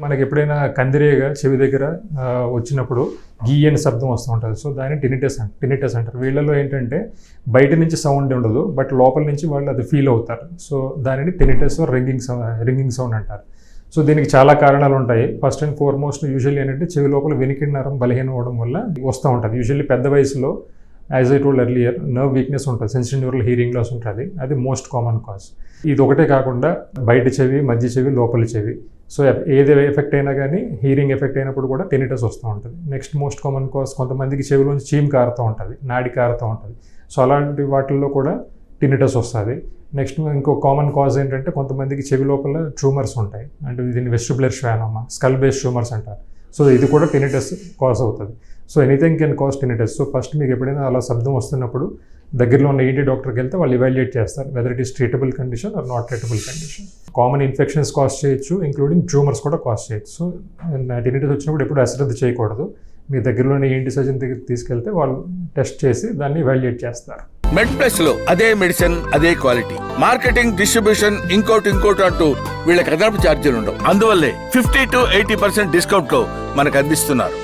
మనకి ఎప్పుడైనా కందిరేగా చెవి దగ్గర వచ్చినప్పుడు గీ అని శబ్దం వస్తూ ఉంటుంది. సో దాన్ని టినిటస్ అంటారు. వీళ్ళలో ఏంటంటే బయట నుంచి సౌండ్ ఉండదు, బట్ లోపల నుంచి వాళ్ళు అది ఫీల్ అవుతారు. సో దానిని టినిటస్ రింగింగ్ సౌండ్ అంటారు. సో దీనికి చాలా కారణాలు ఉంటాయి. ఫస్ట్ అండ్ ఫార్మోస్ట్ యూజువల్లీ ఏంటంటే చెవి లోపల వెనికిడి నరం బలహీనం అవ్వడం వల్ల వస్తూ ఉంటుంది. యూజువల్లీ పెద్ద వయసులో as I told earlier nerve weakness ఉంటుంది, సెన్సిటివ్ న్యూరల్ హీరింగ్ లాస్ ఉంటుంది. అది మోస్ట్ కామన్ కాజ్. ఇది ఒకటే కాకుండా బయట చెవి, మధ్య చెవి, లోపల చెవి, సో ఏది ఎఫెక్ట్ అయినా కానీ హీరింగ్ ఎఫెక్ట్ అయినప్పుడు కూడా టెనిటస్ వస్తూ ఉంటుంది. నెక్స్ట్ మోస్ట్ కామన్ కాజ్ కొంతమందికి చెవిలోంచి చీమ్ కారుతూ ఉంటుంది, నాడి కారుతూ ఉంటుంది. సో అలాంటి వాటిల్లో కూడా టెనిటస్ వస్తుంది. నెక్స్ట్ ఇంకో కామన్ కాజ్ ఏంటంటే కొంతమందికి చెవి లోపల ట్యూమర్స్ ఉంటాయి, అంటే దీన్ని వెస్టిబులర్ శ్వానోమా, స్కల్ బేస్ ట్యూమర్స్ అంటారు. సో ఇది కూడా టెనిటస్ కాజ్ అవుతుంది. So anything can cause tinnitus. So first మీకు ఎప్పుడైనా అలా శబ్దం వస్తున్నప్పుడు దగ్గరలో ఉన్న ఈటీ డాక్టర్కి వెళ్తే వాళ్ళు ఇవాల్యుయేట్ చేస్తారు whether it is treatable condition or not treatable condition. Common infections cause చేయొచ్చు, ఇంక్లూడింగ్ ట్యూమర్స్ కూడా కాజ్ చేయొచ్చు. సో టెనిటస్ వచ్చినప్పుడు ఎప్పుడు అశ్రద్ధ చేయకూడదు. మీ దగ్గరలోని ఈఎన్టీ సర్జన్ దగ్గర తీసుకెళ్తే వాళ్ళు టెస్ట్ చేసి దాన్ని ఇవాల్యుయేట్ చేస్తారు. మెడ్ ప్లస్ లో అదే మెడిసిన్, అదే క్వాలిటీ, మార్కెటింగ్, డిస్ట్రిబ్యూషన్, ఇంకోటి అంటూ వీళ్ళకి అదనపు ఛార్జీలు ఉండవు. అందువల్లే 50 to 80% డిస్కౌంట్ లో మనకు అందిస్తున్నారు.